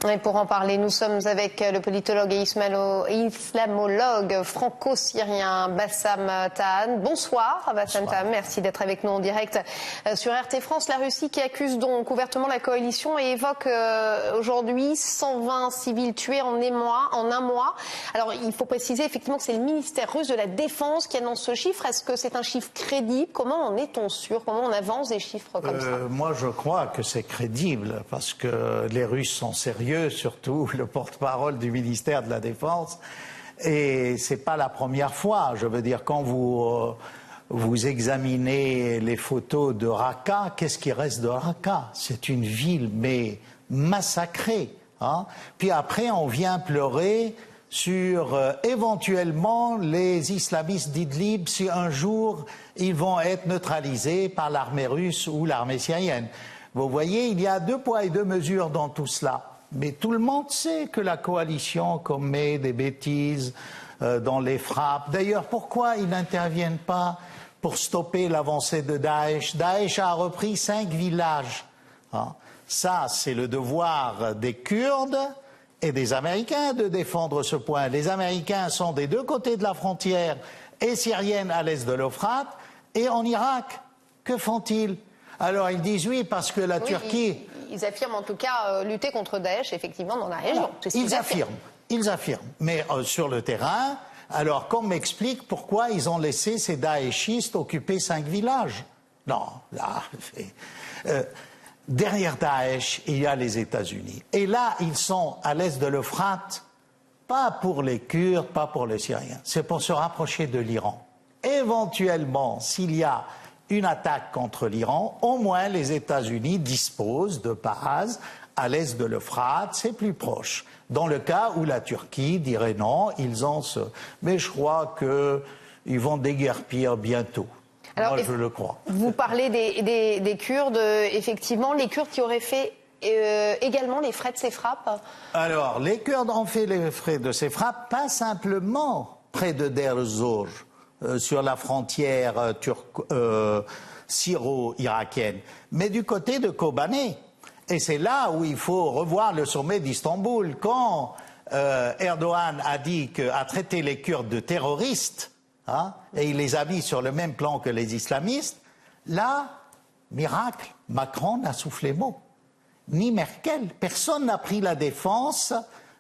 Et pour en parler, nous sommes avec le politologue et islamologue franco-syrien Bassam Tahan. Bonsoir Bassam Tahan, merci d'être avec nous en direct sur RT France. La Russie qui accuse donc ouvertement la coalition et évoque aujourd'hui 120 civils tués en un mois. Alors il faut préciser effectivement que c'est le ministère russe de la Défense qui annonce ce chiffre. Est-ce que c'est un chiffre crédible? Comment en est-on sûr? Comment on avance des chiffres comme ça? Moi je crois que c'est crédible parce que les Russes sont sérieux. Surtout le porte-parole du ministère de la Défense. Et c'est pas la première fois. Je veux dire, quand vous examinez les photos de Raqqa, qu'est-ce qui reste de Raqqa? C'est une ville, mais massacrée. Hein. Puis après, on vient pleurer sur éventuellement les islamistes d'Idlib si un jour ils vont être neutralisés par l'armée russe ou l'armée syrienne. Vous voyez, il y a deux poids et deux mesures dans tout cela. Mais tout le monde sait que la coalition commet des bêtises dans les frappes. D'ailleurs, pourquoi ils n'interviennent pas pour stopper l'avancée de Daesh? Daesh a repris 5 villages. Hein. Ça, c'est le devoir des Kurdes et des Américains de défendre ce point. Les Américains sont des deux côtés de la frontière, et syrienne à l'est de l'Euphrate, et en Irak. Que font-ils? Alors, ils disent oui, parce que la Turquie... Ils affirment en tout cas lutter contre Daesh, effectivement, dans la région. Ils affirment. Mais sur le terrain, alors qu'on m'explique pourquoi ils ont laissé ces Daeshistes occuper 5 villages. Non, là... derrière Daesh, il y a les États-Unis. Et là, ils sont à l'est de l'Euphrate, pas pour les Kurdes, pas pour les Syriens. C'est pour se rapprocher de l'Iran. Éventuellement, s'il y a une attaque contre l'Iran, au moins les États-Unis disposent de bases à l'est de l'Euphrate, c'est plus proche. Dans le cas où la Turquie dirait non, ils ont ce... Mais je crois qu'ils vont déguerpir bientôt. Alors, moi, je le crois. Vous parlez des Kurdes, effectivement, les Kurdes qui auraient fait également les frais de ces frappes? Alors, les Kurdes ont fait les frais de ces frappes, pas simplement près de Deir ez-Zor, sur la frontière syro-irakienne, mais du côté de Kobané. Et c'est là où il faut revoir le sommet d'Istanbul. Quand Erdogan a traité les Kurdes de terroristes, hein, et il les a mis sur le même plan que les islamistes, là, miracle, Macron n'a soufflé mot. Ni Merkel. Personne n'a pris la défense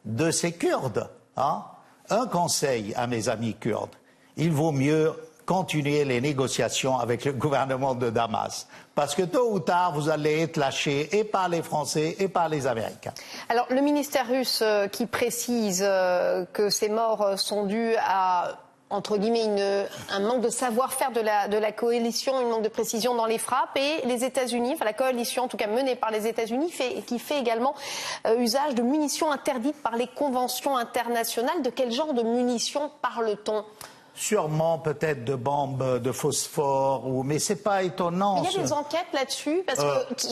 de ces Kurdes. Hein. Un conseil à mes amis kurdes. Il vaut mieux continuer les négociations avec le gouvernement de Damas. Parce que tôt ou tard, vous allez être lâchés et par les Français et par les Américains. Alors, le ministère russe qui précise que ces morts sont dus à, entre guillemets, un manque de savoir-faire de la coalition, un manque de précision dans les frappes, et les États-Unis, enfin la coalition en tout cas menée par les États-Unis, qui fait également usage de munitions interdites par les conventions internationales. De quel genre de munitions parle-t-on ? Sûrement peut-être de bombes de phosphore, mais c'est pas étonnant. Mais il y a des enquêtes là-dessus, parce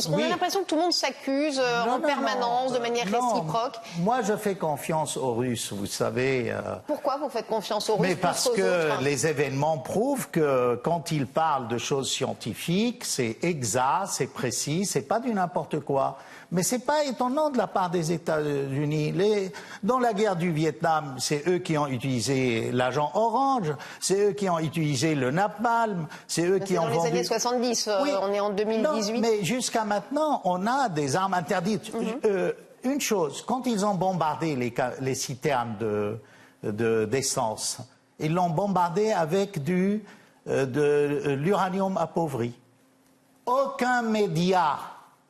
qu'on a l'impression que tout le monde s'accuse en permanence, de manière réciproque. Moi, je fais confiance aux Russes, vous savez. Pourquoi vous faites confiance aux Russes? Mais parce que les événements prouvent que quand ils parlent de choses scientifiques, c'est exact, c'est précis, c'est pas du n'importe quoi. Mais c'est pas étonnant de la part des États-Unis. Dans la guerre du Vietnam, c'est eux qui ont utilisé l'agent orange, c'est eux qui ont utilisé le napalm, c'est eux qui ont vendu... Dans les années 70, oui. On est en 2018. Non, mais jusqu'à maintenant, on a des armes interdites. Une chose, quand ils ont bombardé les citernes d'essence, ils l'ont bombardé avec de l'uranium appauvri. Aucun média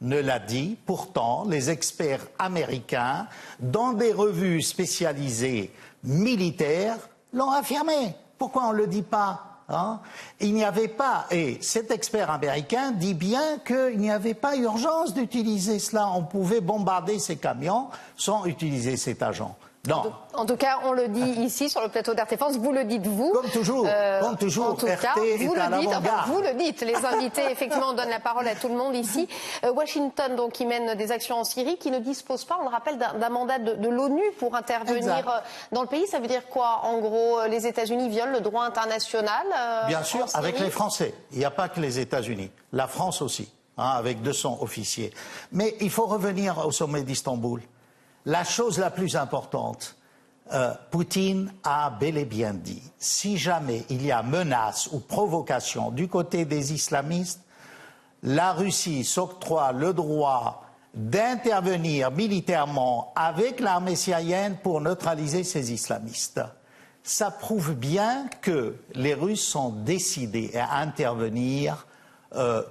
ne l'a dit. Pourtant, les experts américains, dans des revues spécialisées militaires, l'ont affirmé. Pourquoi on ne le dit pas, hein? Il n'y avait pas, et cet expert américain dit bien qu'il n'y avait pas urgence d'utiliser cela. On pouvait bombarder ces camions sans utiliser cet agent. Non. En tout cas, on le dit ici sur le plateau d'RT France, vous le dites vous. Comme toujours, en tout cas, RT vous est à l'avant-garde. Vous le dites, les invités, effectivement, donnent la parole à tout le monde ici. Washington, donc, qui mène des actions en Syrie, qui ne dispose pas, on le rappelle, d'un mandat de l'ONU pour intervenir dans le pays. Ça veut dire quoi? En gros, les États-Unis violent le droit international Bien sûr, avec les Français. Il n'y a pas que les États-Unis. La France aussi, hein, avec 200 officiers. Mais il faut revenir au sommet d'Istanbul. La chose la plus importante, Poutine a bel et bien dit, si jamais il y a menace ou provocation du côté des islamistes, la Russie s'octroie le droit d'intervenir militairement avec l'armée syrienne pour neutraliser ces islamistes. Ça prouve bien que les Russes sont décidés à intervenir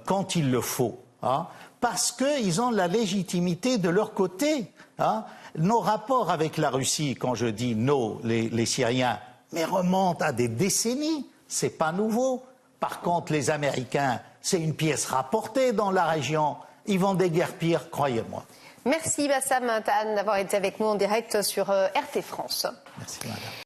quand il le faut, hein, parce qu'ils ont la légitimité de leur côté. Hein. Nos rapports avec la Russie, quand je dis nos, les Syriens, mais remontent à des décennies, c'est pas nouveau. Par contre, les Américains, c'est une pièce rapportée dans la région. Ils vont déguerpir, croyez-moi. Merci Bassam Tahan d'avoir été avec nous en direct sur RT France. Merci madame.